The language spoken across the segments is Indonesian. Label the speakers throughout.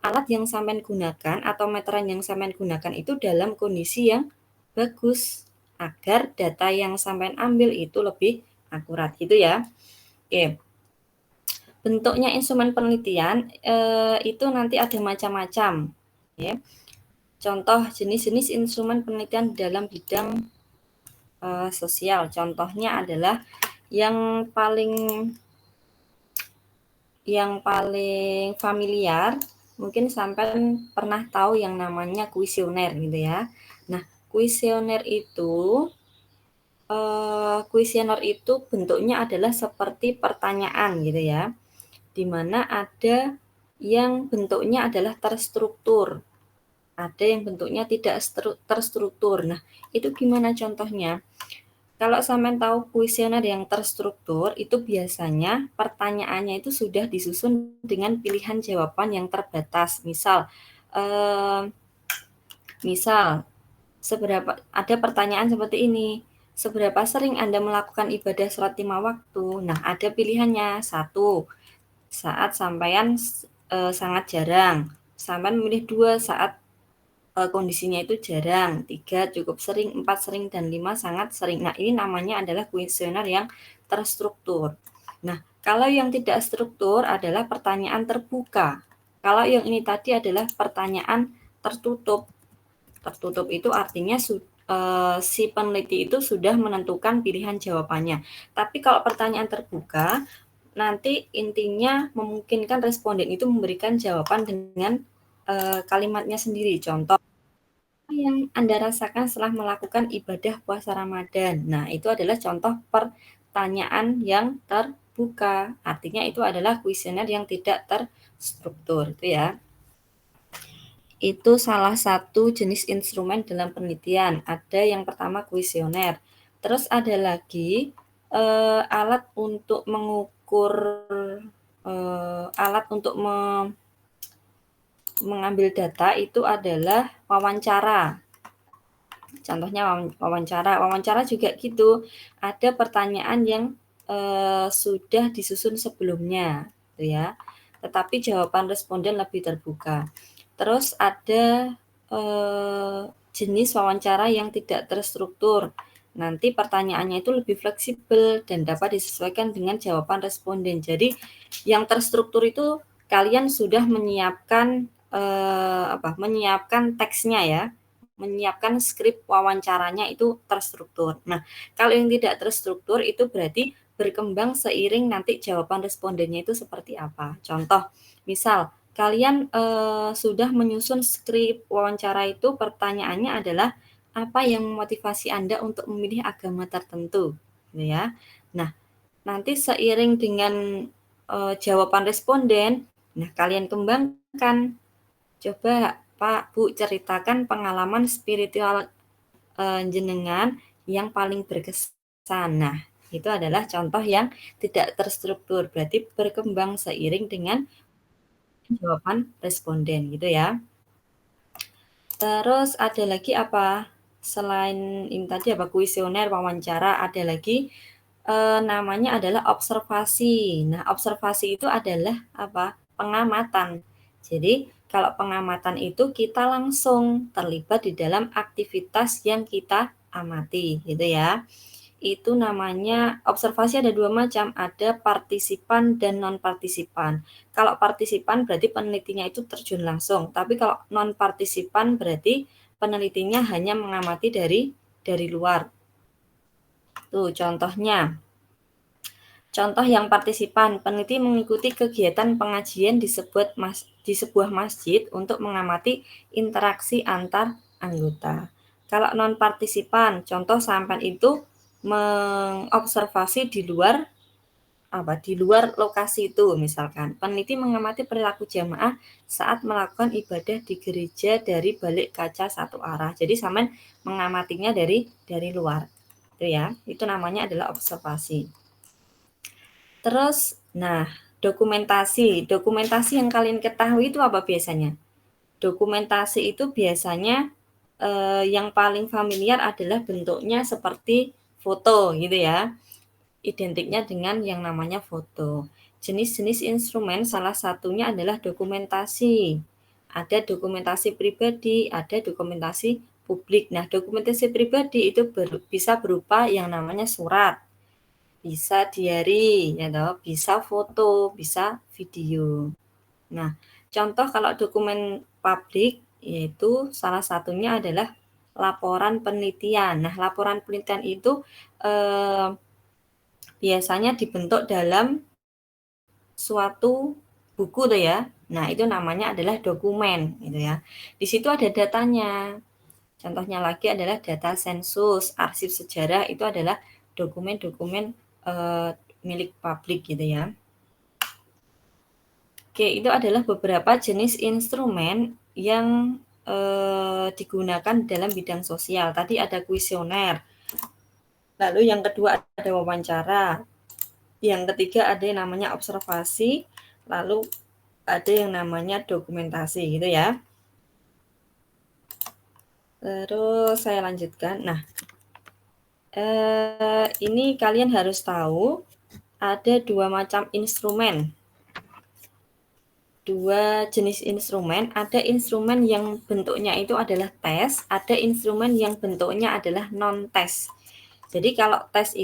Speaker 1: alat yang sampean gunakan atau meteran yang sampean gunakan itu dalam kondisi yang bagus agar data yang sampean ambil itu lebih akurat gitu ya. Oke. Bentuknya instrumen penelitian itu nanti ada macam-macam ya. Contoh jenis-jenis instrumen penelitian dalam bidang sosial. Contohnya adalah yang paling familiar, mungkin sampai pernah tahu yang namanya kuesioner gitu ya. Nah, kuesioner itu bentuknya adalah seperti pertanyaan gitu ya, di mana ada yang bentuknya adalah terstruktur, ada yang bentuknya tidak terstruktur. Nah, itu gimana contohnya? Kalau sampean tahu kuesioner yang terstruktur, itu biasanya pertanyaannya itu sudah disusun dengan pilihan jawaban yang terbatas. Misal, ada pertanyaan seperti ini, seberapa sering Anda melakukan ibadah sholat 5 waktu? Nah, ada pilihannya. 1, saat sampean sangat jarang. Sampean memilih 2, saat kondisinya itu jarang, 3 cukup sering, 4 sering, dan 5 sangat sering. Nah, ini namanya adalah kuesioner yang terstruktur. Nah, kalau yang tidak struktur adalah pertanyaan terbuka. Kalau yang ini tadi adalah pertanyaan tertutup. Tertutup itu artinya si peneliti itu sudah menentukan pilihan jawabannya. Tapi kalau pertanyaan terbuka, nanti intinya memungkinkan responden itu memberikan jawaban dengan kalimatnya sendiri. Contoh, yang Anda rasakan setelah melakukan ibadah puasa Ramadan. Nah, itu adalah contoh pertanyaan yang terbuka. Artinya itu adalah kuesioner yang tidak terstruktur, itu ya. Itu salah satu jenis instrumen dalam penelitian. Ada yang pertama kuesioner. Terus ada lagi alat untuk mengukur, alat untuk mengambil data itu adalah wawancara. Contohnya wawancara juga gitu. Ada pertanyaan yang sudah disusun sebelumnya, gitu ya. Tetapi jawaban responden lebih terbuka. Terus ada jenis wawancara yang tidak terstruktur. Nanti pertanyaannya itu lebih fleksibel dan dapat disesuaikan dengan jawaban responden. Jadi yang terstruktur itu kalian sudah menyiapkan teksnya ya, menyiapkan skrip wawancaranya itu terstruktur. Nah, kalau yang tidak terstruktur itu berarti berkembang seiring nanti jawaban respondennya itu seperti apa. Contoh, misal kalian sudah menyusun skrip wawancara itu, pertanyaannya adalah apa yang memotivasi Anda untuk memilih agama tertentu, gitu ya. Nah, nanti seiring dengan jawaban responden, nah kalian kembangkan. Coba Pak, Bu, ceritakan pengalaman spiritual jenengan yang paling berkesan. Nah, itu adalah contoh yang tidak terstruktur, berarti berkembang seiring dengan jawaban responden gitu ya. Terus ada lagi apa? Selain ini tadi apa kuesioner, wawancara, ada lagi namanya adalah observasi. Nah, observasi itu adalah apa? Pengamatan. Jadi, kalau pengamatan itu kita langsung terlibat di dalam aktivitas yang kita amati, gitu ya. Itu namanya observasi ada 2 macam, ada partisipan dan non-partisipan. Kalau partisipan berarti penelitinya itu terjun langsung, tapi kalau non-partisipan berarti penelitinya hanya mengamati dari luar. Tuh contohnya. Contoh yang partisipan, peneliti mengikuti kegiatan pengajian di sebuah masjid untuk mengamati interaksi antar anggota. Kalau non-partisipan, contoh sampean itu mengobservasi di luar lokasi itu, misalkan peneliti mengamati perilaku jamaah saat melakukan ibadah di gereja dari balik kaca satu arah. Jadi sampean mengamatinya dari luar. Itu ya. Itu namanya adalah observasi. Terus, nah, dokumentasi yang kalian ketahui itu apa biasanya? Dokumentasi itu biasanya yang paling familiar adalah bentuknya seperti foto gitu ya, identiknya dengan yang namanya foto. Jenis-jenis instrumen salah satunya adalah dokumentasi. ada dokumentasi pribadi, ada dokumentasi publik. Nah, dokumentasi pribadi itu bisa berupa yang namanya surat, bisa diary, ya toh, bisa foto, bisa video. Nah, contoh kalau dokumen publik yaitu salah satunya adalah laporan penelitian. Nah, laporan penelitian itu biasanya dibentuk dalam suatu buku tuh ya. Nah, itu namanya adalah dokumen gitu ya. Di situ ada datanya. Contohnya lagi adalah data sensus, arsip sejarah itu adalah dokumen-dokumen milik publik gitu ya. Oke, itu adalah beberapa jenis instrumen yang digunakan dalam bidang sosial. Tadi ada kuesioner. Lalu yang kedua ada wawancara. Yang ketiga ada yang namanya observasi. Lalu ada yang namanya dokumentasi gitu ya. Terus saya lanjutkan. Nah, ini kalian harus tahu ada dua macam instrumen. Dua jenis instrumen, ada instrumen yang bentuknya itu adalah tes, ada instrumen yang bentuknya adalah non-tes. Jadi kalau tes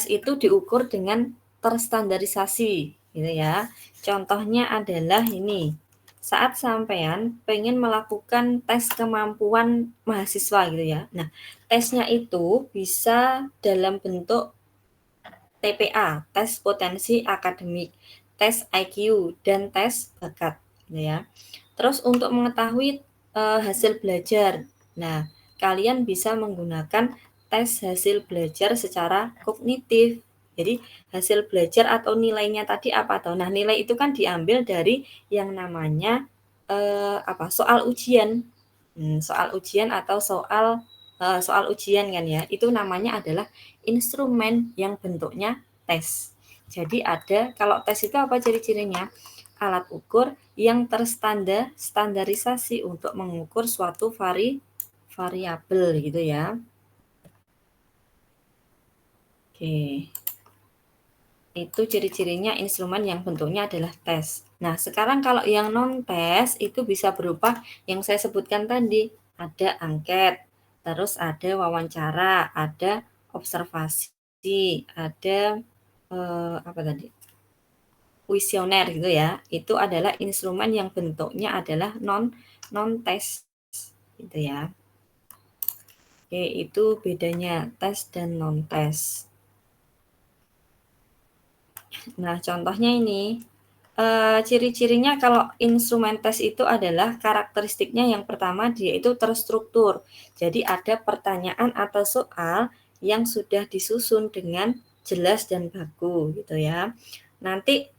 Speaker 1: itu diukur dengan terstandarisasi gitu ya. Contohnya adalah ini. Saat sampean pengen melakukan tes kemampuan mahasiswa gitu ya. Nah, tesnya itu bisa dalam bentuk TPA, tes potensi akademik, tes IQ, dan tes bakat, gitu ya. Terus untuk mengetahui hasil belajar, nah kalian bisa menggunakan tes hasil belajar secara kognitif. Jadi hasil belajar atau nilainya tadi apa tuh? Nah nilai itu kan diambil dari yang namanya soal ujian, soal ujian atau soal ujian kan ya. Itu namanya adalah instrumen yang bentuknya tes. Jadi ada, kalau tes itu apa ciri-cirinya? Alat ukur yang terstandarisasi untuk mengukur suatu variabel gitu ya. Oke. Itu ciri-cirinya instrumen yang bentuknya adalah tes. Nah, sekarang kalau yang non-tes itu bisa berupa yang saya sebutkan tadi. Ada angket, terus ada wawancara, ada observasi, ada apa tadi? Kuesioner gitu ya. Itu adalah instrumen yang bentuknya adalah non-tes gitu ya. Oke, itu bedanya tes dan non-tes. Nah, contohnya ini, ciri-cirinya kalau instrumen tes itu adalah karakteristiknya yang pertama dia itu terstruktur. Jadi ada pertanyaan atau soal yang sudah disusun dengan jelas dan baku gitu ya. Nanti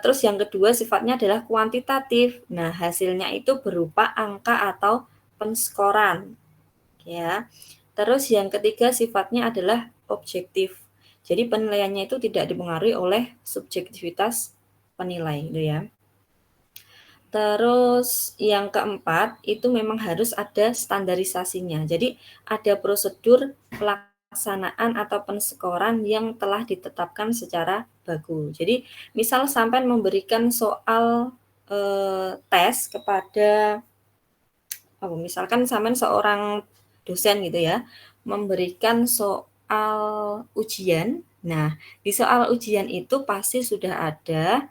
Speaker 1: terus yang kedua sifatnya adalah kuantitatif. Nah, hasilnya itu berupa angka atau penskoran ya. Terus yang ketiga sifatnya adalah objektif. Jadi penilaiannya itu tidak dipengaruhi oleh subjektivitas penilai gitu ya. Terus yang keempat itu memang harus ada standarisasinya. Jadi ada prosedur pelaksanaan atau penskoran yang telah ditetapkan secara baku. Jadi misal sampai memberikan soal tes kepada misalkan sampean seorang dosen gitu ya, memberikan soal ujian. Nah, di soal ujian itu pasti sudah ada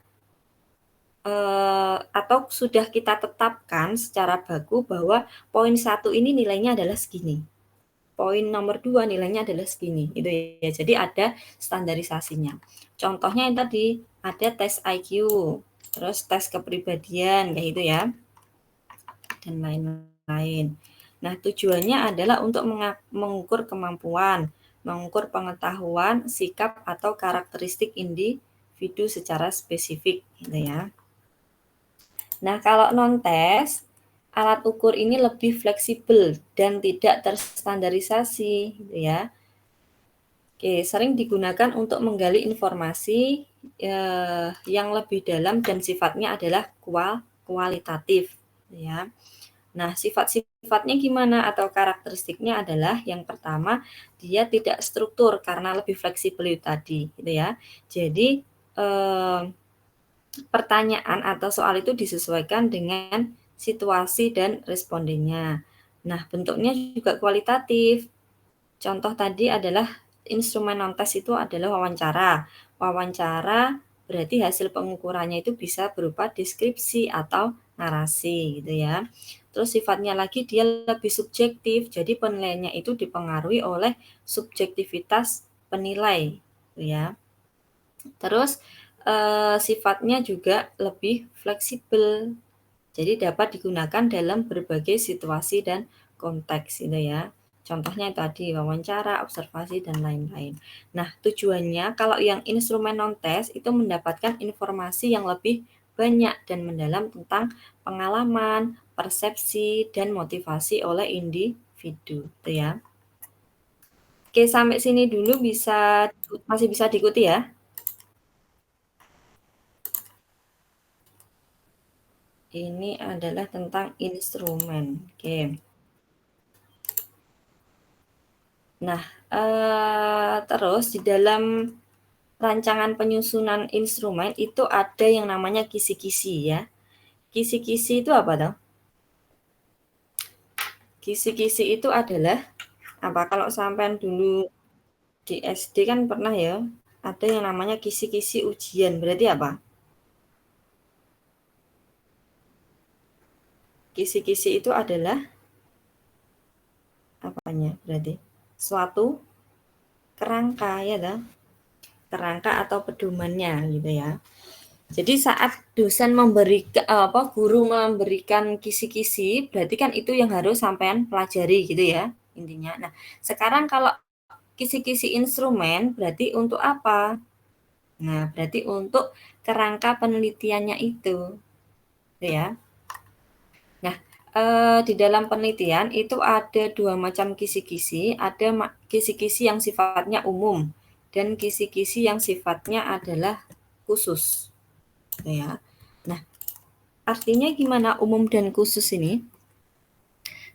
Speaker 1: atau sudah kita tetapkan secara baku bahwa poin 1 ini nilainya adalah segini. Poin nomor 2 nilainya adalah segini, gitu ya. Jadi ada standarisasinya. Contohnya yang tadi, ada tes IQ, terus tes kepribadian, kayak gitu ya, dan lain-lain. Nah, tujuannya adalah untuk mengukur kemampuan, mengukur pengetahuan, sikap, atau karakteristik individu secara spesifik, gitu ya. Nah, kalau non-tes, alat ukur ini lebih fleksibel dan tidak terstandarisasi, gitu ya. Oke, sering digunakan untuk menggali informasi yang lebih dalam dan sifatnya adalah kualitatif, ya. Nah, sifat-sifatnya gimana atau karakteristiknya adalah yang pertama, dia tidak struktur karena lebih fleksibel tadi, gitu ya. Jadi pertanyaan atau soal itu disesuaikan dengan situasi dan respondennya. Nah, bentuknya juga kualitatif. Contoh tadi adalah instrumen non-tes itu adalah wawancara. Wawancara berarti hasil pengukurannya itu bisa berupa deskripsi atau narasi gitu ya. Terus sifatnya lagi dia lebih subjektif, jadi penilaiannya itu dipengaruhi oleh subjektivitas penilai gitu ya. Terus sifatnya juga lebih fleksibel. Jadi dapat digunakan dalam berbagai situasi dan konteks gitu ya. Contohnya tadi wawancara, observasi, dan lain-lain. Nah, tujuannya kalau yang instrumen non-tes itu mendapatkan informasi yang lebih banyak dan mendalam tentang pengalaman, persepsi, dan motivasi oleh individu. Gitu ya. Oke, sampai sini dulu masih bisa diikuti ya? Ini adalah tentang instrumen. Oke. Nah, terus di dalam rancangan penyusunan instrumen itu ada yang namanya kisi-kisi ya. Kisi-kisi itu apa toh? Kisi-kisi itu adalah apa? Kalau sampean dulu di SD kan pernah ya, ada yang namanya kisi-kisi ujian. Berarti apa? Kisi-kisi itu adalah apanya? Berarti suatu kerangka ya toh? Kerangka atau pedomannya gitu ya. Jadi saat dosen guru memberikan kisi-kisi, berarti kan itu yang harus sampean pelajari gitu ya intinya. Nah, sekarang kalau kisi-kisi instrumen berarti untuk apa? Nah, berarti untuk kerangka penelitiannya itu, gitu ya. Nah, di dalam penelitian itu ada dua macam kisi-kisi, ada kisi-kisi yang sifatnya umum dan kisi-kisi yang sifatnya adalah khusus, gitu ya. Nah, artinya gimana umum dan khusus ini?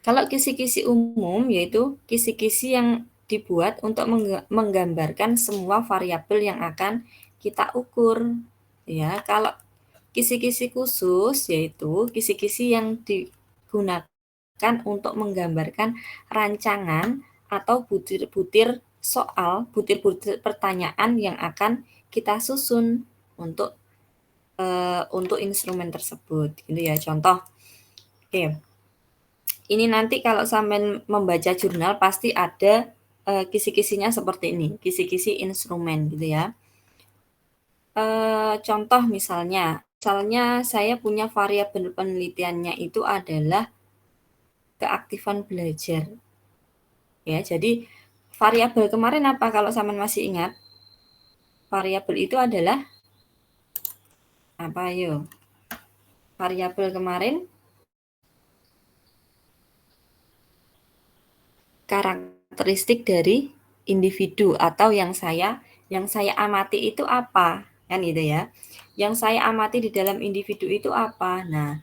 Speaker 1: Kalau kisi-kisi umum yaitu kisi-kisi yang dibuat untuk menggambarkan semua variabel yang akan kita ukur. Ya, kalau kisi-kisi khusus yaitu kisi-kisi yang digunakan untuk menggambarkan rancangan atau butir-butir soal, butir-butir pertanyaan yang akan kita susun untuk instrumen tersebut gitu ya. Contoh, oke. Ini nanti kalau sampean membaca jurnal pasti ada kisi-kisinya seperti ini, kisi-kisi instrumen gitu ya. Contoh misalnya saya punya variabel penelitiannya itu adalah keaktifan belajar. Ya, jadi variabel kemarin apa kalau sampean masih ingat? Variabel itu adalah apa yo? Variabel kemarin karakteristik dari individu atau yang saya amati itu apa? Kan gitu ya. Yang saya amati di dalam individu itu apa? Nah,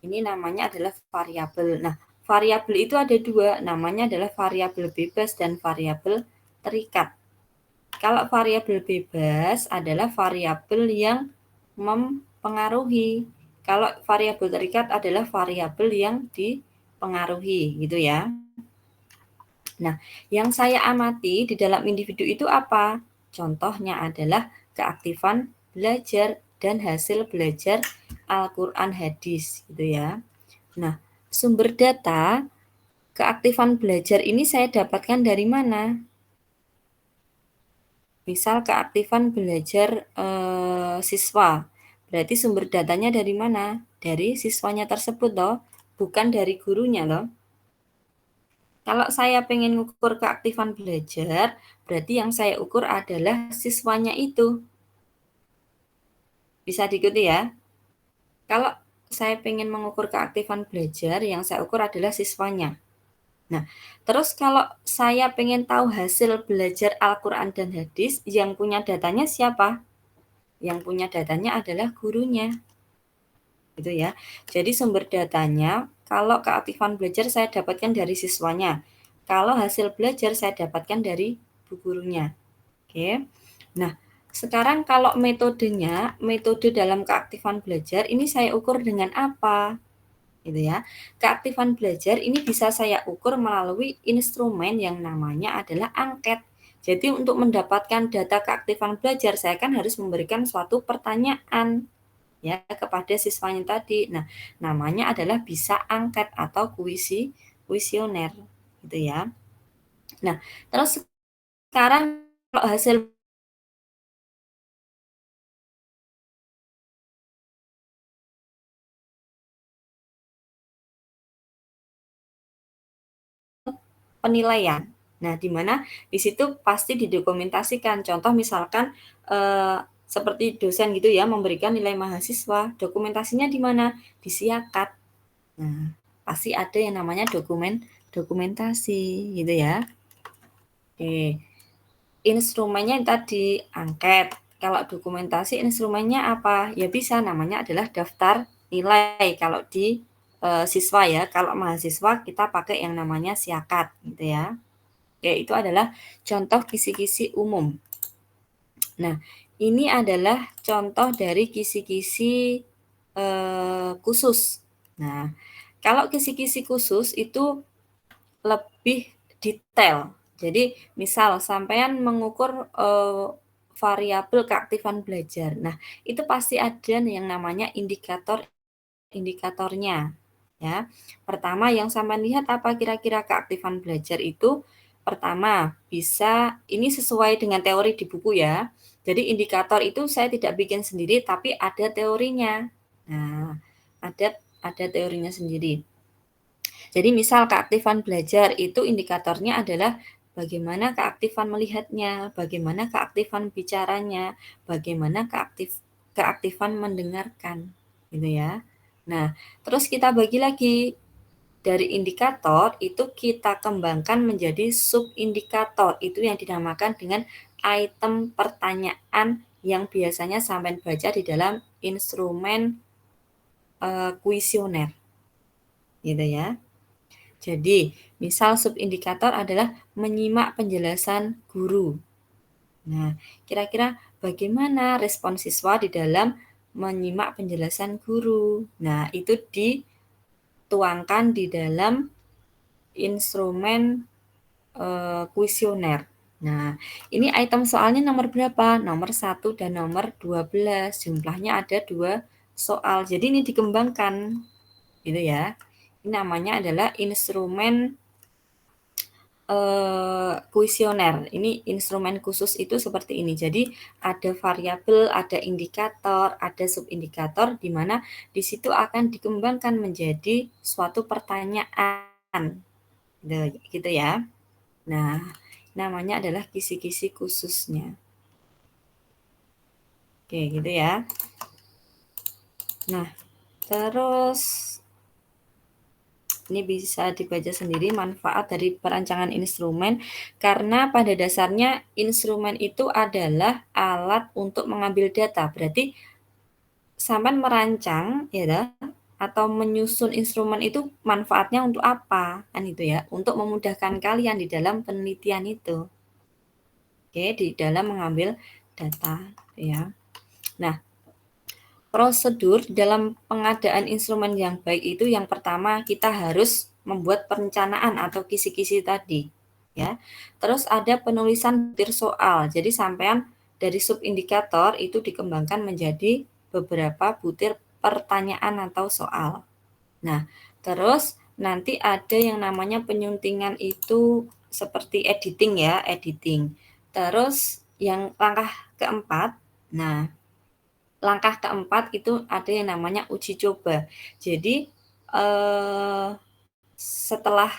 Speaker 1: ini namanya adalah variabel. Nah, variabel itu ada dua, namanya adalah variabel bebas dan variabel terikat. Kalau variabel bebas adalah variabel yang mempengaruhi. Kalau variabel terikat adalah variabel yang dipengaruhi, gitu ya. Nah, yang saya amati di dalam individu itu apa? Contohnya adalah keaktifan belajar dan hasil belajar Al-Quran hadis gitu ya. Nah, sumber data keaktifan belajar ini saya dapatkan dari mana? Misal keaktifan belajar siswa. Berarti sumber datanya dari mana? Dari siswanya tersebut loh, bukan dari gurunya loh. Kalau saya pengen ngukur keaktifan belajar, berarti yang saya ukur adalah siswanya itu. Bisa diikuti ya? Kalau saya pengen mengukur keaktifan belajar, yang saya ukur adalah siswanya. Nah, terus kalau saya pengen tahu hasil belajar Al-Quran dan hadis, yang punya datanya siapa? Yang punya datanya adalah gurunya. Gitu ya. Jadi sumber datanya, kalau keaktifan belajar saya dapatkan dari siswanya. Kalau hasil belajar saya dapatkan dari bu gurunya. Oke. Nah, Sekarang kalau metode dalam keaktifan belajar ini saya ukur dengan apa? Gitu ya. Keaktifan belajar ini bisa saya ukur melalui instrumen yang namanya adalah angket. Jadi untuk mendapatkan data keaktifan belajar, saya kan harus memberikan suatu pertanyaan ya kepada siswanya tadi. Nah, namanya adalah bisa angket atau kuisioner gitu ya. Nah, terus sekarang kalau hasil penilaian. Nah, di mana di situ pasti didokumentasikan. Contoh misalkan seperti dosen gitu ya memberikan nilai mahasiswa, dokumentasinya di mana? Di Siakat. Nah, pasti ada yang namanya dokumentasi gitu ya. Oke. Instrumennya yang tadi angket. Kalau dokumentasi instrumennya apa? Ya bisa namanya adalah daftar nilai kalau di siswa ya. Kalau mahasiswa kita pakai yang namanya Siakat gitu ya. Oke, itu adalah contoh kisi-kisi umum. Nah, ini adalah contoh dari kisi-kisi khusus. Nah, kalau kisi-kisi khusus itu lebih detail. Jadi, misal sampean mengukur variabel keaktifan belajar. Nah, itu pasti ada yang namanya indikatornya. Ya, pertama yang sampean lihat apa kira-kira keaktifan belajar itu? Pertama, bisa ini sesuai dengan teori di buku ya. Jadi indikator itu saya tidak bikin sendiri tapi ada teorinya. Nah, ada teorinya sendiri. Jadi misal keaktifan belajar itu indikatornya adalah bagaimana keaktifan melihatnya, bagaimana keaktifan bicaranya, bagaimana keaktifan mendengarkan, gitu ya. Nah, terus kita bagi lagi dari indikator itu kita kembangkan menjadi subindikator. Itu yang dinamakan dengan item pertanyaan yang biasanya sampai baca di dalam instrumen kuesioner. Gitu ya. Jadi, misal subindikator adalah menyimak penjelasan guru. Nah, kira-kira bagaimana respon siswa di dalam menyimak penjelasan guru? Nah, itu dituangkan di dalam instrumen kuesioner. Nah, ini item soalnya nomor berapa? Nomor 1 dan nomor 12. Jumlahnya ada 2 soal. Jadi ini dikembangkan gitu ya. Ini namanya adalah instrumen kuesioner. Ini instrumen khusus itu seperti ini. Jadi ada variabel, ada indikator, ada subindikator di mana di situ akan dikembangkan menjadi suatu pertanyaan. Gitu ya. Nah, namanya adalah kisi-kisi khususnya. Oke, gitu ya. Nah, terus ini bisa dibaca sendiri manfaat dari perancangan instrumen karena pada dasarnya instrumen itu adalah alat untuk mengambil data. Berarti sampean merancang ya atau menyusun instrumen itu manfaatnya untuk apa? Kan itu ya, untuk memudahkan kalian di dalam penelitian itu. Oke, di dalam mengambil data ya. Nah, prosedur dalam pengadaan instrumen yang baik itu yang pertama kita harus membuat perencanaan atau kisi-kisi tadi ya. Terus ada penulisan butir soal. Jadi sampean dari subindikator itu dikembangkan menjadi beberapa butir pertanyaan atau soal. Nah, terus nanti ada yang namanya penyuntingan itu seperti editing ya, editing. Terus yang langkah keempat, nah langkah keempat itu ada yang namanya uji coba. Jadi setelah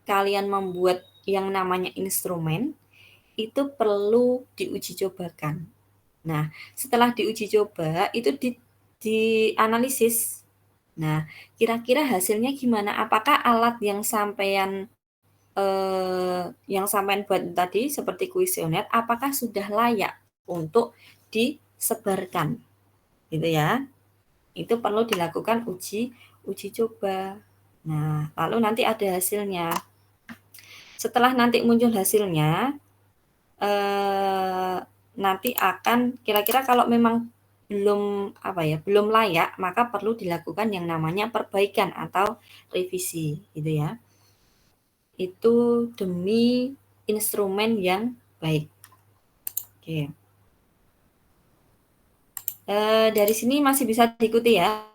Speaker 1: kalian membuat yang namanya instrumen, itu perlu diuji cobakan. Nah, setelah diuji coba itu dianalisis. Nah, kira-kira hasilnya gimana? Apakah alat yang sampean buat tadi seperti kuesioner, apakah sudah layak untuk disebarkan? Gitu ya. Itu perlu dilakukan uji coba. Nah, lalu nanti ada hasilnya. Setelah nanti muncul hasilnya, nanti akan kira-kira kalau memang belum layak, maka perlu dilakukan yang namanya perbaikan atau revisi, gitu ya. Itu demi instrumen yang baik. Oke. Dari sini masih bisa diikuti ya.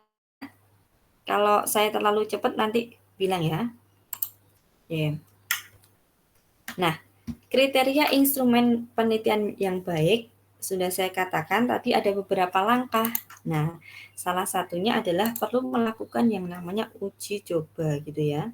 Speaker 1: Kalau saya terlalu cepat nanti bilang ya. Oke. Nah, kriteria instrumen penelitian yang baik sudah saya katakan tadi ada beberapa langkah. Nah, salah satunya adalah perlu melakukan yang namanya uji coba gitu ya.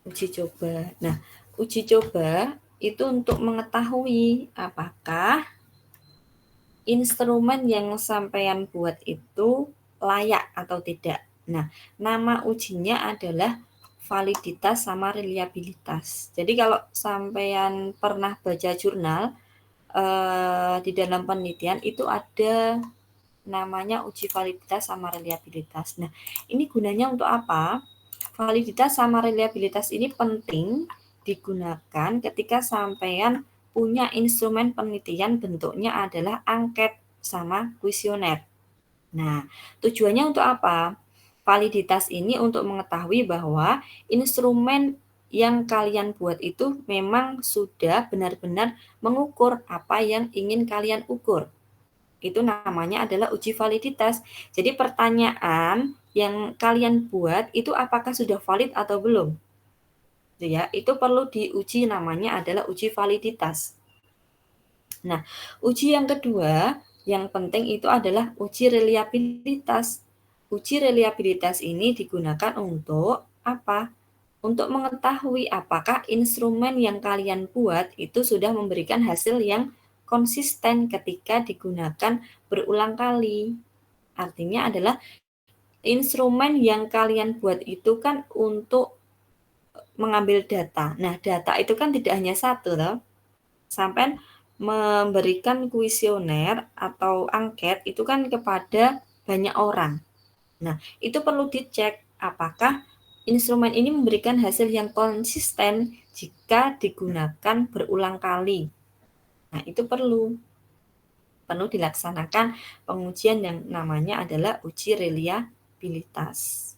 Speaker 1: Uji coba. Nah, uji coba itu untuk mengetahui apakah instrumen yang sampean buat itu layak atau tidak. Nah, nama ujinya adalah validitas sama reliabilitas. Jadi kalau sampean pernah baca jurnal di dalam penelitian itu ada namanya uji validitas sama reliabilitas. Nah, ini gunanya untuk apa? Validitas sama reliabilitas ini penting digunakan ketika sampean punya instrumen penelitian bentuknya adalah angket sama kuesioner. Nah, tujuannya untuk apa? Validitas ini untuk mengetahui bahwa instrumen yang kalian buat itu memang sudah benar-benar mengukur apa yang ingin kalian ukur. Itu namanya adalah uji validitas. Jadi pertanyaan yang kalian buat itu apakah sudah valid atau belum? Ya, itu perlu diuji namanya adalah uji validitas. Nah, uji yang kedua yang penting itu adalah uji reliabilitas. Uji reliabilitas ini digunakan untuk apa? Untuk mengetahui apakah instrumen yang kalian buat itu sudah memberikan hasil yang konsisten ketika digunakan berulang kali. Artinya adalah instrumen yang kalian buat itu kan untuk mengambil data. Nah, data itu kan tidak hanya satu, toh. Sampai memberikan kuesioner atau angket itu kan kepada banyak orang. Nah, itu perlu dicek apakah instrumen ini memberikan hasil yang konsisten jika digunakan berulang kali. Nah, itu perlu dilaksanakan pengujian yang namanya adalah uji reliabilitas.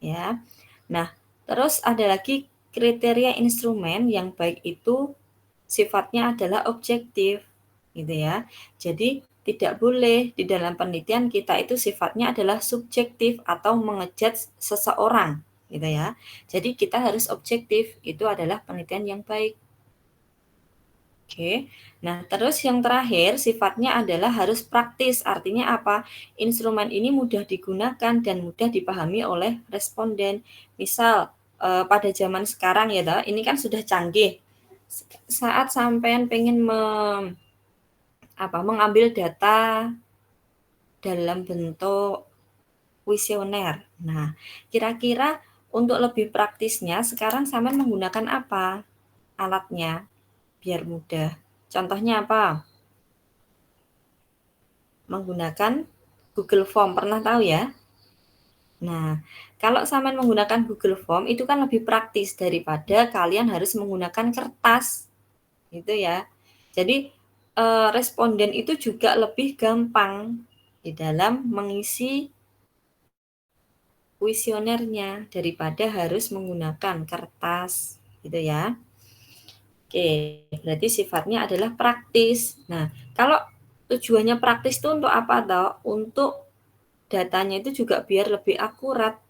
Speaker 1: Ya. Nah, terus ada lagi kriteria instrumen yang baik itu sifatnya adalah objektif, gitu ya. Jadi tidak boleh di dalam penelitian kita itu sifatnya adalah subjektif atau mengejudge seseorang, gitu ya. Jadi kita harus objektif, itu adalah penelitian yang baik. Oke. Nah, terus yang terakhir sifatnya adalah harus praktis. Artinya apa? Instrumen ini mudah digunakan dan mudah dipahami oleh responden. Misal pada zaman sekarang ya, toh, ini kan sudah canggih. Saat sampean pengen mengambil data dalam bentuk kuesioner. Nah, kira-kira untuk lebih praktisnya sekarang sampean menggunakan apa alatnya biar mudah? Contohnya apa? Menggunakan Google Form, pernah tahu ya? Nah, kalau sampean menggunakan Google Form itu kan lebih praktis daripada kalian harus menggunakan kertas, gitu ya. Jadi responden itu juga lebih gampang di dalam mengisi kuesionernya daripada harus menggunakan kertas, gitu ya. Oke, berarti sifatnya adalah praktis. Nah, kalau tujuannya praktis itu untuk apa toh? Untuk datanya itu juga biar lebih akurat,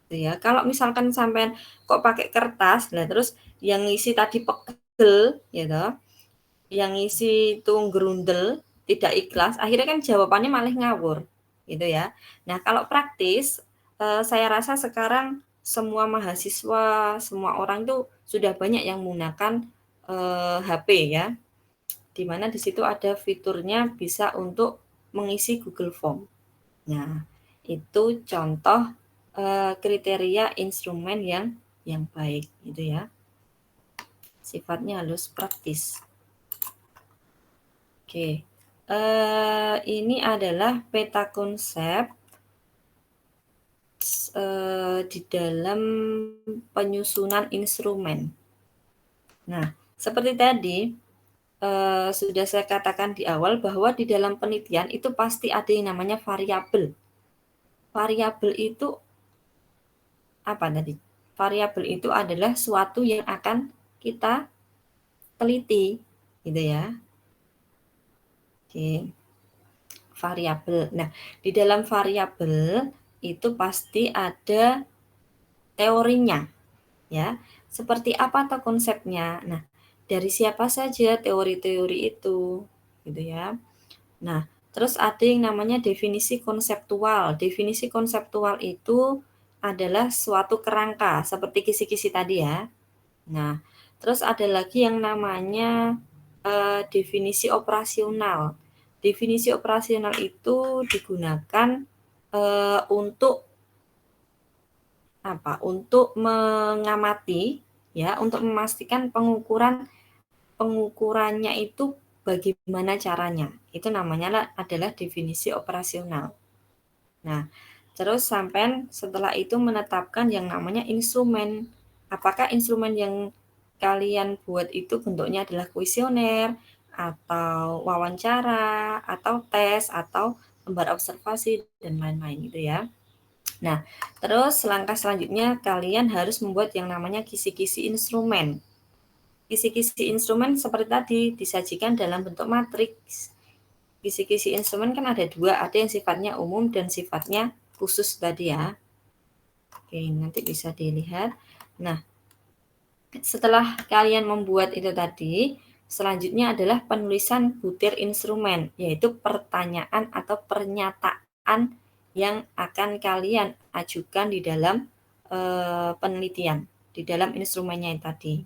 Speaker 1: gitu ya. Kalau misalkan sampean kok pakai kertas, nah terus yang ngisi tadi pegel, ya toh, yang ngisi itu gerundel, tidak ikhlas, akhirnya kan jawabannya malah ngawur, gitu ya. Nah, kalau praktis, saya rasa sekarang semua mahasiswa, semua orang itu sudah banyak yang menggunakan HP ya, di mana di situ ada fiturnya bisa untuk mengisi Google Form. Nah, itu contoh kriteria instrumen yang baik, gitu ya. Sifatnya harus praktis. Oke, ini adalah peta konsep di dalam penyusunan instrumen. Nah, seperti tadi, sudah saya katakan di awal bahwa di dalam penelitian itu pasti ada yang namanya variabel. Variabel itu apa tadi? Variabel itu adalah suatu yang akan kita teliti, gitu ya. Oke. Variabel. Nah, di dalam variabel itu pasti ada teorinya, ya. Seperti apa atau konsepnya? Nah, dari siapa saja teori-teori itu, gitu ya. Nah, terus ada yang namanya definisi konseptual. Definisi konseptual itu adalah suatu kerangka, seperti kisi-kisi tadi ya. Nah, terus ada lagi yang namanya definisi operasional. Definisi operasional itu digunakan untuk apa? Untuk mengamati, ya, untuk memastikan pengukurannya itu bagaimana caranya. Itu namanya adalah definisi operasional. Nah, terus sampai setelah itu menetapkan yang namanya instrumen. Apakah instrumen yang kalian buat itu bentuknya adalah kuesioner, atau wawancara, atau tes, atau lembar observasi, dan lain-lain gitu ya. Nah, terus langkah selanjutnya kalian harus membuat yang namanya kisi-kisi instrumen. Kisi-kisi instrumen seperti tadi disajikan dalam bentuk matriks. Kisi-kisi instrumen kan ada dua, ada yang sifatnya umum dan sifatnya khusus tadi ya. Oke, nanti bisa dilihat. Nah, setelah kalian membuat itu tadi, selanjutnya adalah penulisan butir instrumen, yaitu pertanyaan atau pernyataan yang akan kalian ajukan di dalam penelitian, di dalam instrumennya yang tadi.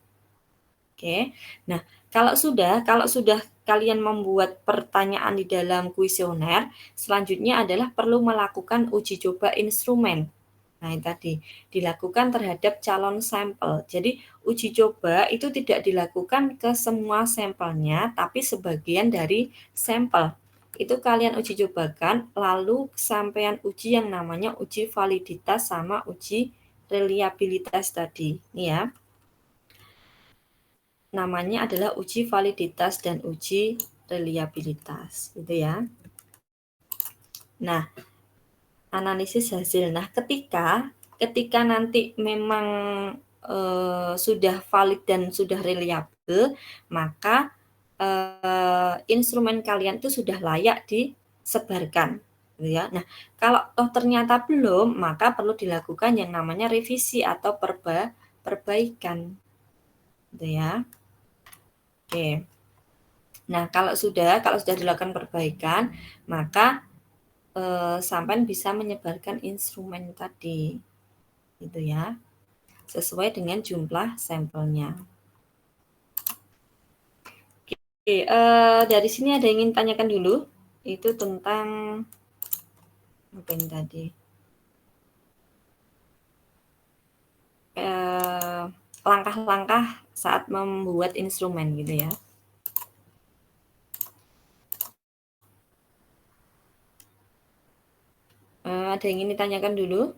Speaker 1: Oke. Nah, kalau sudah kalian membuat pertanyaan di dalam kuesioner, selanjutnya adalah perlu melakukan uji coba instrumen. Nah, ini tadi dilakukan terhadap calon sampel. Jadi, uji coba itu tidak dilakukan ke semua sampelnya, tapi sebagian dari sampel. Itu kalian uji cobakan, lalu sampean uji yang namanya uji validitas sama uji reliabilitas tadi. Ini ya. Namanya adalah uji validitas dan uji reliabilitas, gitu ya. Nah, analisis hasil. Nah, ketika nanti memang sudah valid dan sudah reliable, maka instrumen kalian itu sudah layak disebarkan, gitu ya. Nah, kalau ternyata belum, maka perlu dilakukan yang namanya revisi atau perbaikan, gitu ya. Oke. Nah, kalau sudah dilakukan perbaikan, maka sampean bisa menyebarkan instrumen tadi, gitu ya, sesuai dengan jumlah sampelnya. Oke, dari sini ada yang ingin tanyakan dulu, itu tentang apa ini tadi? Langkah-langkah saat membuat instrumen gitu ya. Ada yang ingin ditanyakan dulu?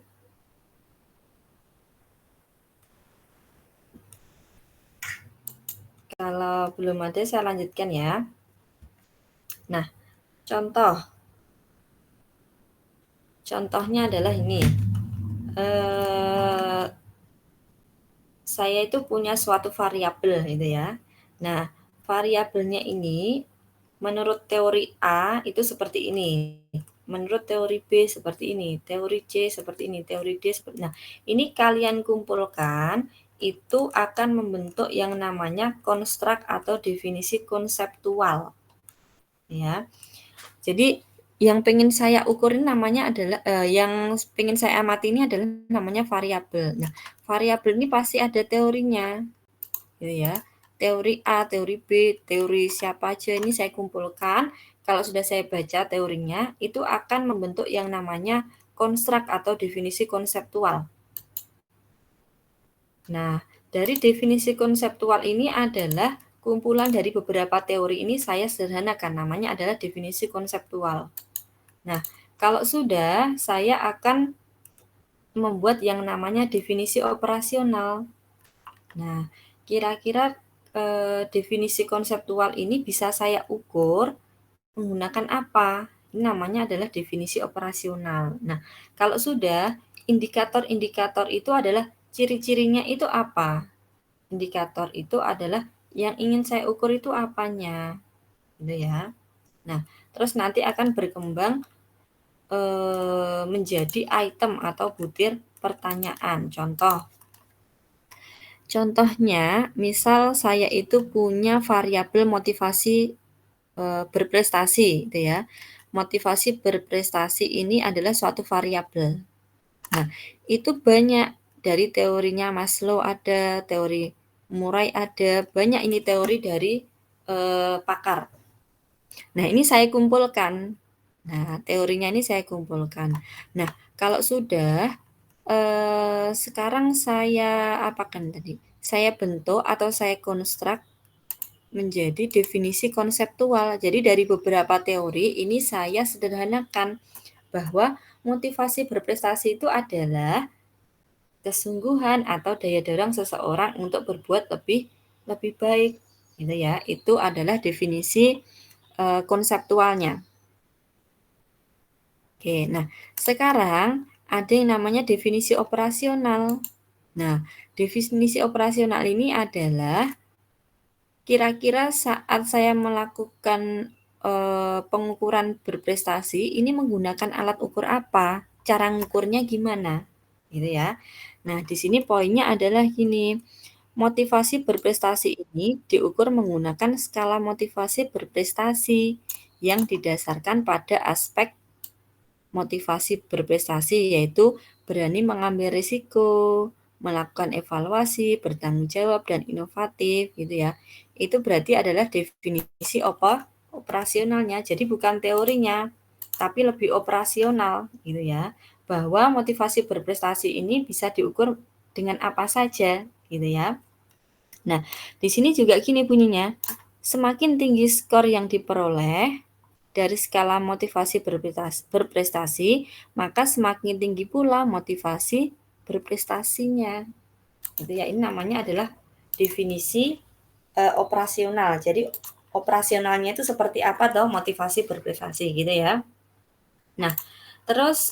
Speaker 1: Kalau belum ada, saya lanjutkan ya. Nah, contohnya adalah ini. Saya itu punya suatu variabel gitu ya. Nah, variabelnya ini menurut teori A itu seperti ini. Menurut teori B seperti ini, teori C seperti ini, teori D seperti ini. Nah, ini kalian kumpulkan itu akan membentuk yang namanya konstruk atau definisi konseptual. Ya. Jadi yang pengen saya ukurin namanya adalah yang pengen saya amati ini adalah namanya variabel. Nah, variabel ini pasti ada teorinya, gitu ya. Teori A, teori B, teori siapa aja ini saya kumpulkan. Kalau sudah saya baca teorinya, itu akan membentuk yang namanya konstruk atau definisi konseptual. Nah, dari definisi konseptual ini adalah kumpulan dari beberapa teori ini saya sederhanakan, namanya adalah definisi konseptual. Nah, kalau sudah, saya akan membuat yang namanya definisi operasional. Nah, kira-kira definisi konseptual ini bisa saya ukur menggunakan apa? Ini namanya adalah definisi operasional. Nah, kalau sudah, indikator-indikator itu adalah ciri-cirinya itu apa? Indikator itu adalah yang ingin saya ukur itu apanya, gitu ya. Nah, terus nanti akan berkembang menjadi item atau butir pertanyaan. Contohnya, misal saya itu punya variabel motivasi berprestasi, gitu ya. Motivasi berprestasi ini adalah suatu variabel. Nah, itu banyak dari teorinya Maslow ada, teori Murray ada, banyak ini teori dari pakar. Nah, ini saya kumpulkan. Nah, teorinya ini saya kumpulkan. Nah, kalau sudah sekarang saya apakan tadi? Saya bentuk atau saya konstruk menjadi definisi konseptual. Jadi dari beberapa teori ini saya sederhanakan bahwa motivasi berprestasi itu adalah kesungguhan atau daya dorong seseorang untuk berbuat lebih lebih baik, gitu ya. Itu adalah definisi konseptualnya. Oke, nah sekarang ada yang namanya definisi operasional. Nah, definisi operasional ini adalah kira-kira saat saya melakukan pengukuran berprestasi, ini menggunakan alat ukur apa? Cara ngukurnya gimana? Gitu ya. Nah, di sini poinnya adalah gini, motivasi berprestasi ini diukur menggunakan skala motivasi berprestasi yang didasarkan pada aspek motivasi berprestasi, yaitu berani mengambil risiko, melakukan evaluasi, bertanggung jawab, dan inovatif, gitu ya. Itu berarti adalah definisi operasionalnya. Jadi bukan teorinya, tapi lebih operasional, gitu ya. Bahwa motivasi berprestasi ini bisa diukur dengan apa saja, gitu ya. Nah, di sini juga gini bunyinya, semakin tinggi skor yang diperoleh dari skala motivasi berprestasi, maka semakin tinggi pula motivasi berprestasinya. Gitu ya, ini namanya adalah definisi operasional. Jadi operasionalnya itu seperti apa toh motivasi berprestasi gitu ya. Nah, terus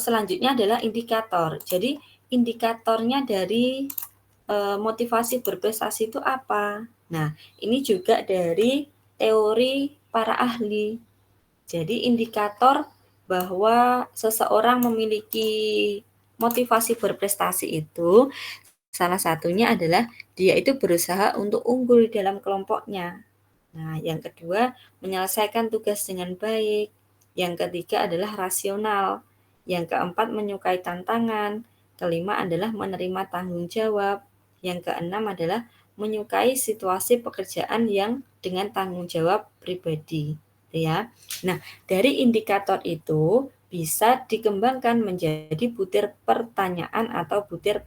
Speaker 1: selanjutnya adalah indikator. Jadi indikatornya dari motivasi berprestasi itu apa? Nah, ini juga dari teori para ahli. Jadi indikator bahwa seseorang memiliki motivasi berprestasi itu salah satunya adalah dia itu berusaha untuk unggul dalam kelompoknya. Nah, yang kedua, menyelesaikan tugas dengan baik. Yang ketiga adalah rasional. Yang keempat, menyukai tantangan. Kelima adalah menerima tanggung jawab. Yang keenam adalah menyukai situasi pekerjaan yang dengan tanggung jawab pribadi. Ya. Nah, dari indikator itu bisa dikembangkan menjadi butir pertanyaan atau butir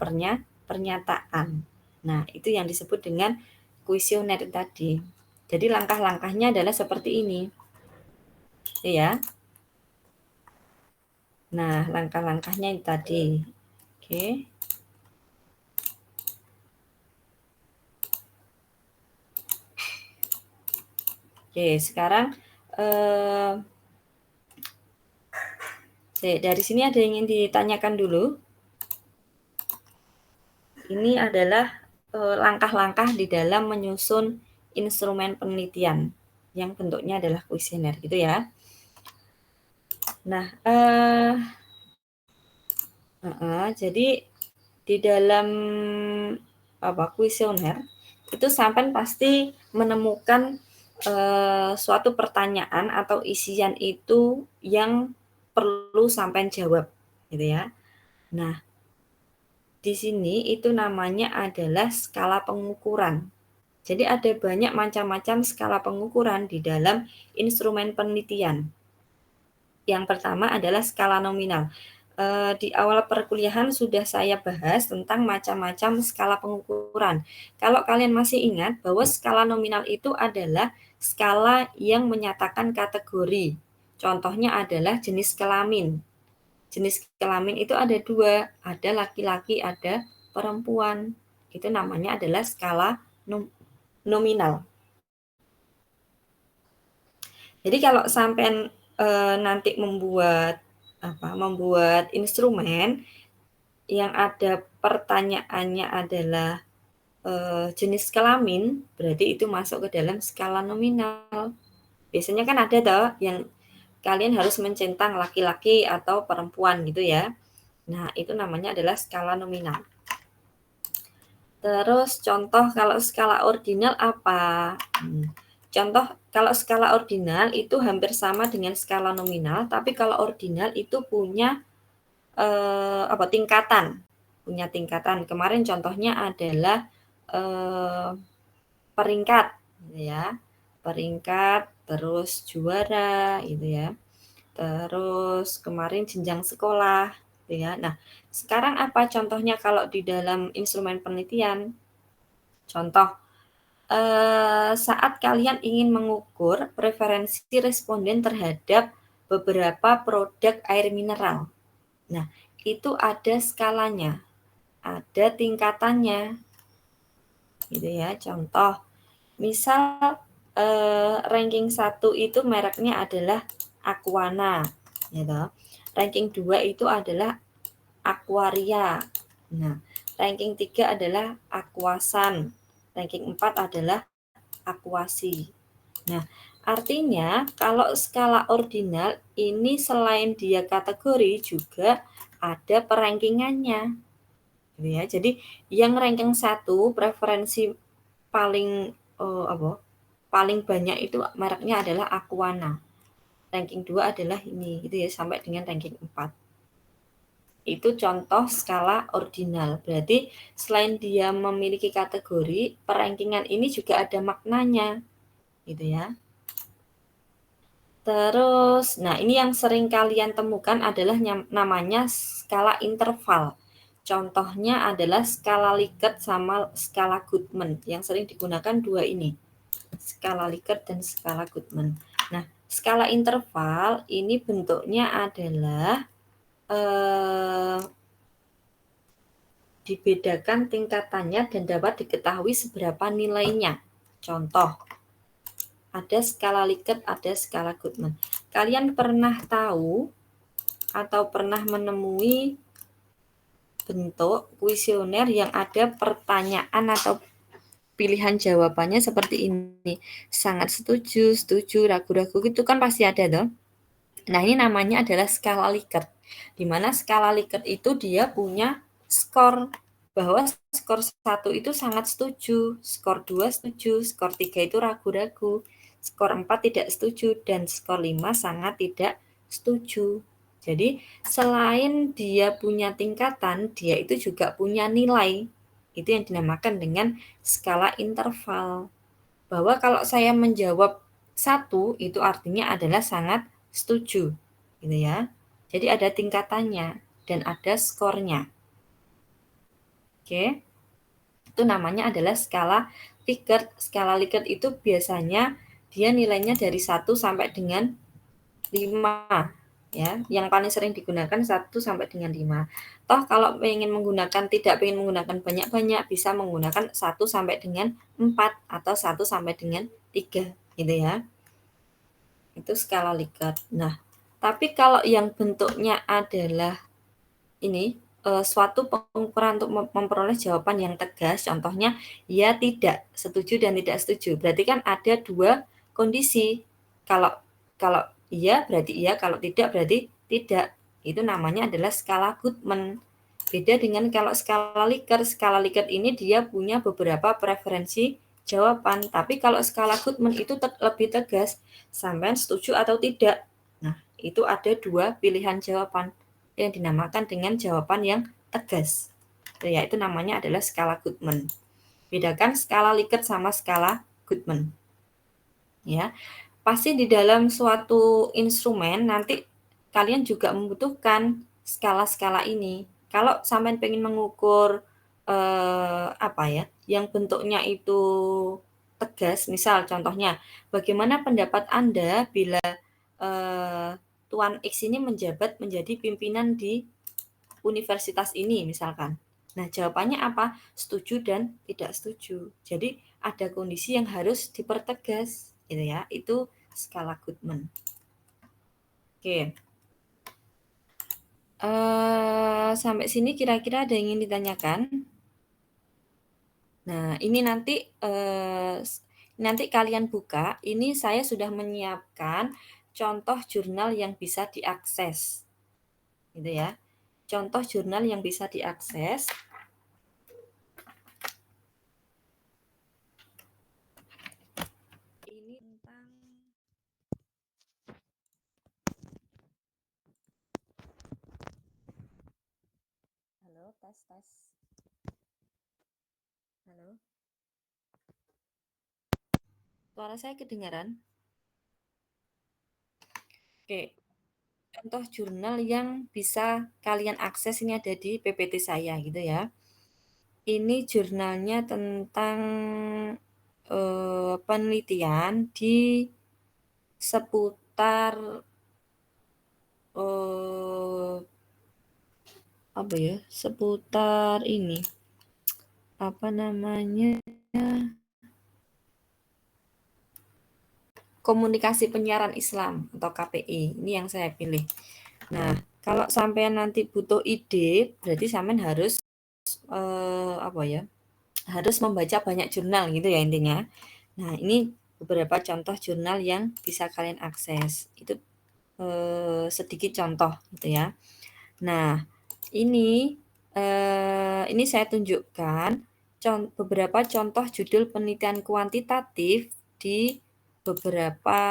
Speaker 1: pernyataan. Nah, itu yang disebut dengan kuesioner tadi. Jadi langkah-langkahnya adalah seperti ini. Ya. Nah, langkah-langkahnya itu tadi. Oke. Oke, sekarang dari sini ada yang ingin ditanyakan dulu. Ini adalah langkah-langkah di dalam menyusun instrumen penelitian yang bentuknya adalah kuesioner gitu ya. Nah, jadi di dalam kuesioner itu sampai pasti menemukan suatu pertanyaan atau isian itu yang perlu sampai jawab, gitu ya. Nah, di sini itu namanya adalah skala pengukuran. Jadi ada banyak macam-macam skala pengukuran di dalam instrumen penelitian. Yang pertama adalah skala nominal. Di awal perkuliahan sudah saya bahas tentang macam-macam skala pengukuran. Kalau kalian masih ingat bahwa skala nominal itu adalah skala yang menyatakan kategori. Contohnya adalah jenis kelamin. jenis kelamin itu ada 2, ada laki-laki, ada perempuan. Itu namanya adalah skala nominal. Jadi kalau sampean nanti membuat instrumen yang ada pertanyaannya adalah jenis kelamin, berarti itu masuk ke dalam skala nominal. Biasanya kan ada toh yang kalian harus mencentang laki-laki atau perempuan gitu ya. Nah, itu namanya adalah skala nominal. Terus contoh kalau skala ordinal apa? Contoh kalau skala ordinal itu hampir sama dengan skala nominal, tapi kalau ordinal itu punya tingkatan. Punya tingkatan. Kemarin contohnya adalah peringkat ya. Peringkat, terus juara gitu ya. Terus kemarin jenjang sekolah gitu ya. Nah, sekarang apa contohnya kalau di dalam instrumen penelitian? Contoh, saat kalian ingin mengukur preferensi responden terhadap beberapa produk air mineral. Nah, itu ada skalanya, ada tingkatannya. Gitu ya. Contoh, misal ranking 1 itu mereknya adalah Aquana, gitu. Ranking 2 itu adalah Aquaria. Nah, ranking 3 adalah Aquasan. Ranking 4 adalah Aquasi. Nah, artinya kalau skala ordinal ini selain dia kategori juga ada perankingannya. Gitu ya. Jadi yang ranking 1 preferensi paling paling banyak itu mereknya adalah Aquana. Ranking 2 adalah ini gitu ya sampai dengan ranking 4. Itu contoh skala ordinal. Berarti selain dia memiliki kategori, perankingan ini juga ada maknanya. Gitu ya. Terus, nah ini yang sering kalian temukan adalah namanya skala interval. Contohnya adalah skala Likert sama skala Goodman. Yang sering digunakan 2 ini. Skala Likert dan skala Goodman. Nah, skala interval ini bentuknya adalah dibedakan tingkatannya dan dapat diketahui seberapa nilainya. Contoh, ada skala Likert, ada skala Goodman. Kalian pernah tahu atau pernah menemui bentuk kuesioner yang ada pertanyaan atau pilihan jawabannya seperti ini. Sangat setuju, setuju, ragu-ragu, itu kan pasti ada dong. Nah, ini namanya adalah skala Likert. Di mana skala Likert itu dia punya skor, bahwa skor 1 itu sangat setuju, skor 2 setuju, skor 3 itu ragu-ragu, skor 4 tidak setuju, dan skor 5 sangat tidak setuju. Jadi, selain dia punya tingkatan, dia itu juga punya nilai. Itu yang dinamakan dengan skala interval. Bahwa kalau saya menjawab 1, itu artinya adalah sangat setuju. Gitu ya. Jadi ada tingkatannya dan ada skornya. Oke. Itu namanya adalah skala Likert. Skala Likert itu biasanya dia nilainya dari 1 sampai dengan 5. Ya, yang paling sering digunakan 1 sampai dengan 5. Toh kalau tidak pengen menggunakan banyak-banyak, bisa menggunakan 1 sampai dengan 4 atau 1 sampai dengan 3 gitu ya. Itu skala Likert. Nah, tapi kalau yang bentuknya adalah ini suatu pengukuran untuk memperoleh jawaban yang tegas, contohnya ya, tidak, setuju dan tidak setuju. Berarti kan ada 2 kondisi. Kalau iya berarti iya, kalau tidak berarti tidak. Itu namanya adalah skala Goodman. Beda dengan kalau skala Likert. Skala Likert ini dia punya beberapa preferensi jawaban, tapi kalau skala Goodman itu lebih tegas, sampean setuju atau tidak. Nah, itu ada 2 pilihan jawaban yang dinamakan dengan jawaban yang tegas. Yaitu namanya adalah skala Goodman. Bedakan skala Likert sama skala Goodman. Ya. Pasti di dalam suatu instrumen nanti kalian juga membutuhkan skala-skala ini. Kalau sampean pengen mengukur yang bentuknya itu tegas, misal contohnya, bagaimana pendapat Anda bila Tuan X ini menjabat menjadi pimpinan di universitas ini misalkan. Nah, jawabannya apa? Setuju dan tidak setuju. Jadi ada kondisi yang harus dipertegas, gitu ya. Itu skala Goodman. Oke. Sampai sini kira-kira ada yang ingin ditanyakan? Nah, ini nanti kalian buka, ini saya sudah menyiapkan contoh jurnal yang bisa diakses. Gitu ya. Contoh jurnal yang bisa diakses. Ini tentang halo, tes. Halo. Suara saya kedengaran? Oke. Contoh jurnal yang bisa kalian akses ini ada di PPT saya gitu ya. Ini jurnalnya tentang penelitian di seputar apa ya? Seputar ini. Apa namanya? Komunikasi Penyiaran Islam atau KPI. Ini yang saya pilih. Nah, kalau sampean nanti butuh ide, berarti sampean harus apa ya? Harus membaca banyak jurnal gitu ya intinya. Nah, ini beberapa contoh jurnal yang bisa kalian akses. Itu sedikit contoh gitu ya. Nah, ini saya tunjukkan beberapa contoh judul penelitian kuantitatif di beberapa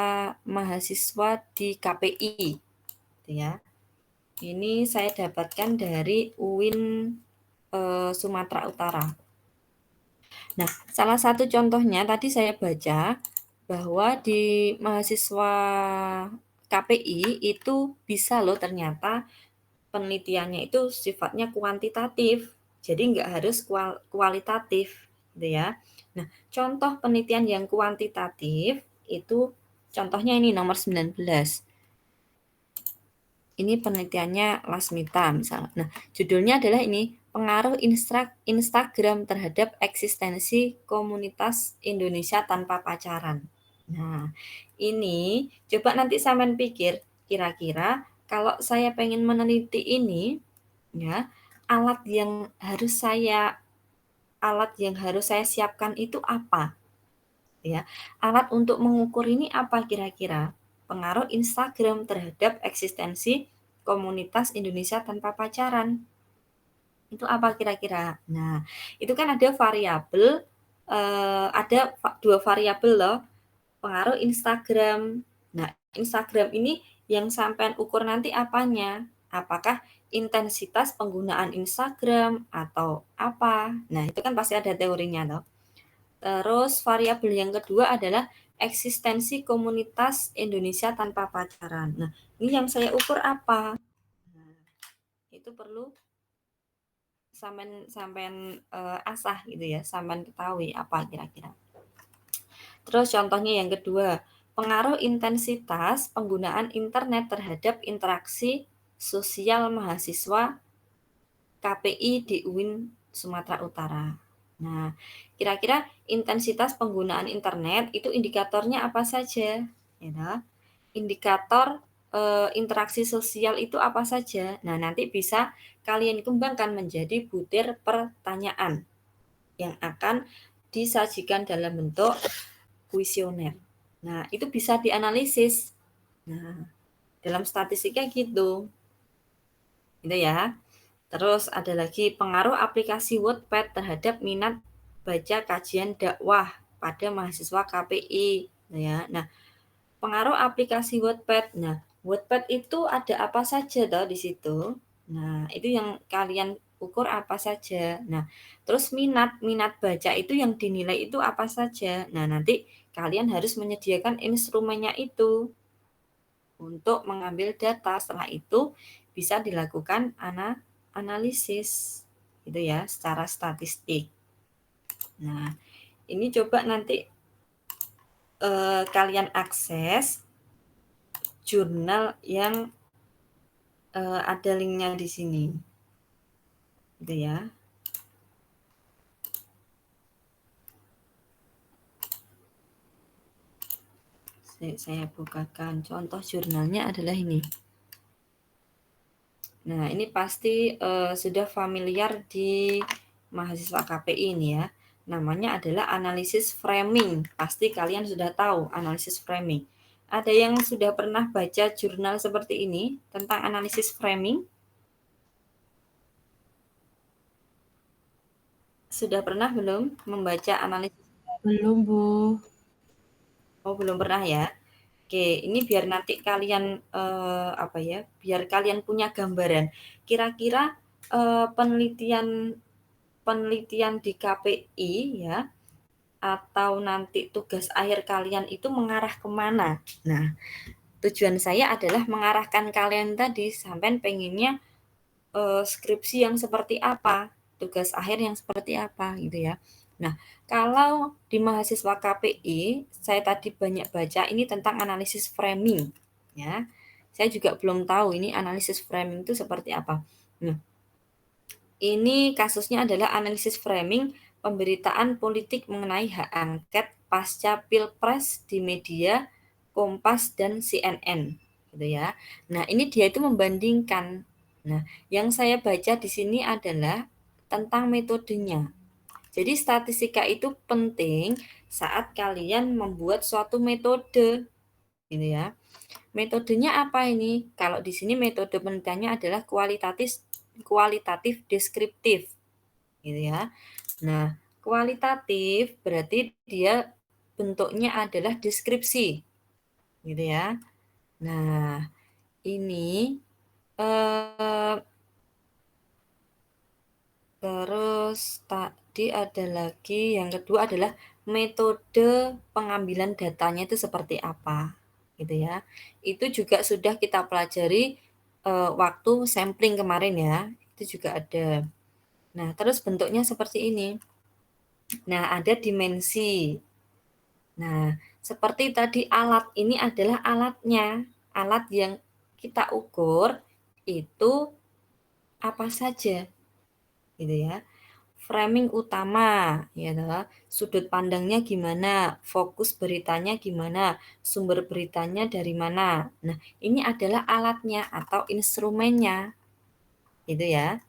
Speaker 1: mahasiswa di KPI, gitu ya. Ini saya dapatkan dari UIN Sumatera Utara. Nah, salah satu contohnya tadi saya baca bahwa di mahasiswa KPI itu bisa loh ternyata penelitiannya itu sifatnya kuantitatif, jadi nggak harus kualitatif, gitu ya. Nah, contoh penelitian yang kuantitatif itu contohnya ini nomor 19. Ini penelitiannya Lasmita misalnya. Nah, judulnya adalah ini pengaruh Instagram terhadap eksistensi komunitas Indonesia tanpa pacaran. Nah, ini coba nanti sampean pikir kira-kira kalau saya pengen meneliti ini ya, alat yang harus saya siapkan itu apa? Ya, alat untuk mengukur ini apa kira-kira? Pengaruh Instagram terhadap eksistensi komunitas Indonesia tanpa pacaran. Itu apa kira-kira? Nah, itu kan ada variabel, ada dua variabel loh, pengaruh Instagram. Nah, Instagram ini yang sampean ukur nanti apanya? Apakah intensitas penggunaan Instagram atau apa? Nah, itu kan pasti ada teorinya loh. Terus variabel yang kedua adalah eksistensi komunitas Indonesia tanpa pacaran. Nah, ini yang saya ukur apa? Nah, itu perlu sampean asah gitu ya, sampean ketahui apa kira-kira. Terus contohnya yang kedua, pengaruh intensitas penggunaan internet terhadap interaksi sosial mahasiswa KPI di UIN Sumatera Utara. Nah, kira-kira intensitas penggunaan internet itu indikatornya apa saja? Ya, indikator interaksi sosial itu apa saja? Nah, nanti bisa kalian kembangkan menjadi butir pertanyaan yang akan disajikan dalam bentuk kuesioner. Nah, itu bisa dianalisis. Nah, dalam statistiknya gitu. Gitu ya. Terus ada lagi pengaruh aplikasi Wattpad terhadap minat baca kajian dakwah pada mahasiswa KPI. Ya. Nah, pengaruh aplikasi Wattpad. Nah, Wattpad itu ada apa saja toh di situ? Nah, itu yang kalian ukur apa saja. Nah, terus minat baca itu yang dinilai itu apa saja. Nah, nanti kalian harus menyediakan instrumennya itu untuk mengambil data. Setelah itu bisa dilakukan analisis gitu ya, secara statistik. Nah, ini coba nanti kalian akses jurnal yang ada linknya di sini, gitu ya. Saya bukakan contoh jurnalnya adalah ini. Nah, ini pasti sudah familiar di mahasiswa KPI ini ya. Namanya adalah analisis framing. Pasti kalian sudah tahu analisis framing. Ada yang sudah pernah baca jurnal seperti ini tentang analisis framing? Sudah pernah belum membaca analisis?
Speaker 2: Belum, Bu.
Speaker 1: Oh, belum pernah ya. Oke, ini biar nanti kalian apa ya? Biar kalian punya gambaran. Kira-kira penelitian di KPI ya, atau nanti tugas akhir kalian itu mengarah kemana? Nah, tujuan saya adalah mengarahkan kalian tadi sampai pengennya skripsi yang seperti apa, tugas akhir yang seperti apa gitu ya. Nah, kalau di mahasiswa KPI, saya tadi banyak baca ini tentang analisis framing ya. Saya juga belum tahu ini analisis framing itu seperti apa. Nah, ini kasusnya adalah analisis framing pemberitaan politik mengenai hak angket pasca Pilpres di media Kompas dan CNN gitu ya. Nah, ini dia itu membandingkan. Nah, yang saya baca di sini adalah tentang metodenya. Jadi statistika itu penting saat kalian membuat suatu metode gitu ya. Metodenya apa ini? Kalau di sini metode penelitiannya adalah kualitatif deskriptif gitu ya. Nah, kualitatif berarti dia bentuknya adalah deskripsi gitu ya. Nah, ini terus tadi ada lagi yang kedua adalah metode pengambilan datanya itu seperti apa gitu ya. Itu juga sudah kita pelajari waktu sampling kemarin ya. Itu juga ada. Nah, terus bentuknya seperti ini. Nah, ada dimensi. Nah, seperti tadi alat ini adalah alatnya. Alat yang kita ukur itu apa saja gitu ya. Framing utama ya toh, sudut pandangnya gimana, fokus beritanya gimana, sumber beritanya dari mana. Nah, ini adalah alatnya atau instrumennya gitu ya.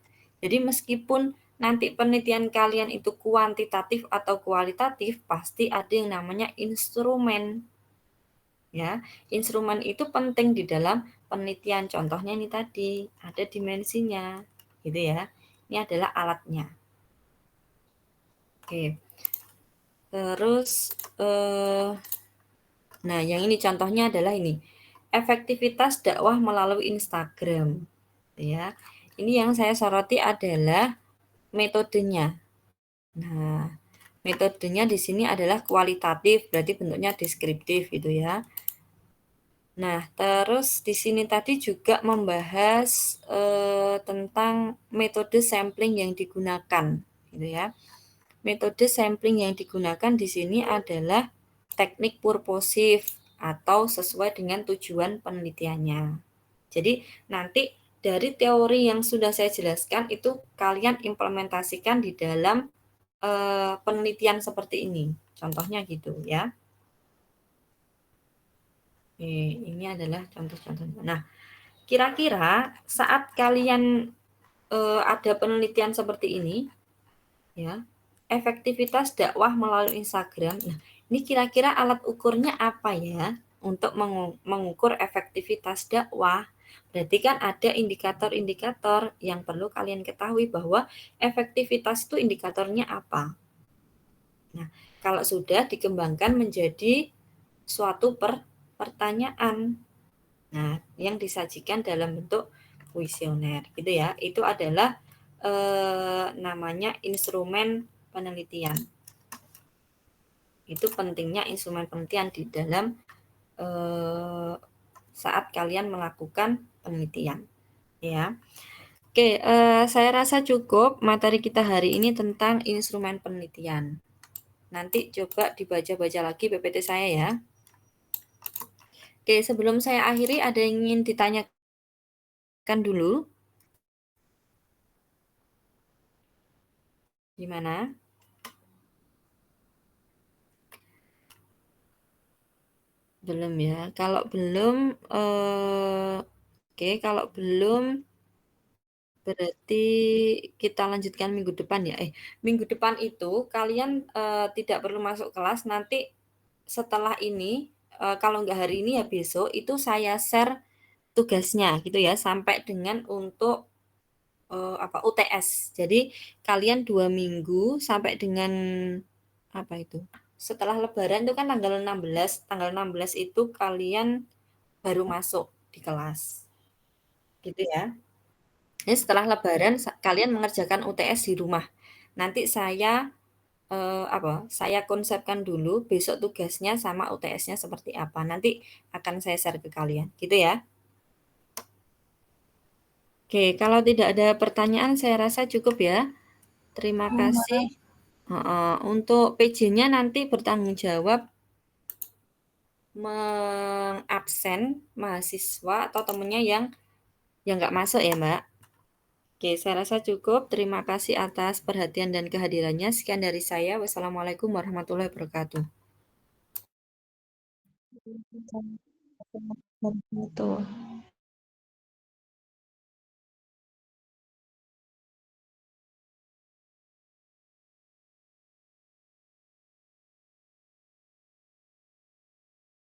Speaker 1: Jadi meskipun nanti penelitian kalian itu kuantitatif atau kualitatif, pasti ada yang namanya instrumen. Ya, instrumen itu penting di dalam penelitian. Contohnya ini tadi, ada dimensinya. Gitu ya. Ini adalah alatnya. Oke. Terus nah, yang ini contohnya adalah ini. Efektivitas dakwah melalui Instagram. Ya. Ini yang saya soroti adalah metodenya. Nah, metodenya di sini adalah kualitatif, berarti bentuknya deskriptif gitu ya. Nah, terus di sini tadi juga membahas tentang metode sampling yang digunakan, gitu ya. Metode sampling yang digunakan di sini adalah teknik purposif atau sesuai dengan tujuan penelitiannya. Jadi nanti dari teori yang sudah saya jelaskan itu kalian implementasikan di dalam penelitian seperti ini. Contohnya gitu ya. Ini adalah contoh-contohnya. Nah, kira-kira saat kalian ada penelitian seperti ini, ya, efektivitas dakwah melalui Instagram. Nah, ini kira-kira alat ukurnya apa ya untuk mengukur efektivitas dakwah? Berarti kan ada indikator-indikator yang perlu kalian ketahui bahwa efektivitas itu indikatornya apa. Nah, kalau sudah dikembangkan menjadi suatu pertanyaan. Nah, yang disajikan dalam bentuk kuesioner gitu ya. Itu adalah namanya instrumen penelitian. Itu pentingnya instrumen penelitian di dalam saat kalian melakukan penelitian ya. Oke, saya rasa cukup materi kita hari ini tentang instrumen penelitian. Nanti coba dibaca-baca lagi PPT saya ya. Oke, sebelum saya akhiri ada yang ingin ditanyakan dulu? Gimana? Belum ya? Kalau belum, oke, kalau belum berarti kita lanjutkan minggu depan ya? Minggu depan itu kalian, tidak perlu masuk kelas, nanti setelah ini, kalau nggak hari ini ya besok, itu saya share tugasnya gitu ya, sampai dengan untuk, UTS. Jadi kalian 2 minggu sampai dengan apa itu, setelah lebaran itu kan tanggal 16 itu kalian baru masuk di kelas, gitu ya. Jadi setelah lebaran kalian mengerjakan UTS di rumah. Nanti saya konsepkan dulu besok tugasnya sama UTS-nya seperti apa, nanti akan saya share ke kalian, gitu ya. Oke, kalau tidak ada pertanyaan saya rasa cukup ya. Terima kasih. Heeh, untuk PJ-nya nanti bertanggung jawab mengabsen mahasiswa atau temennya yang nggak masuk ya, Mbak. Oke, saya rasa cukup. Terima kasih atas perhatian dan kehadirannya. Sekian dari saya. Wassalamualaikum warahmatullahi wabarakatuh.
Speaker 2: Betul.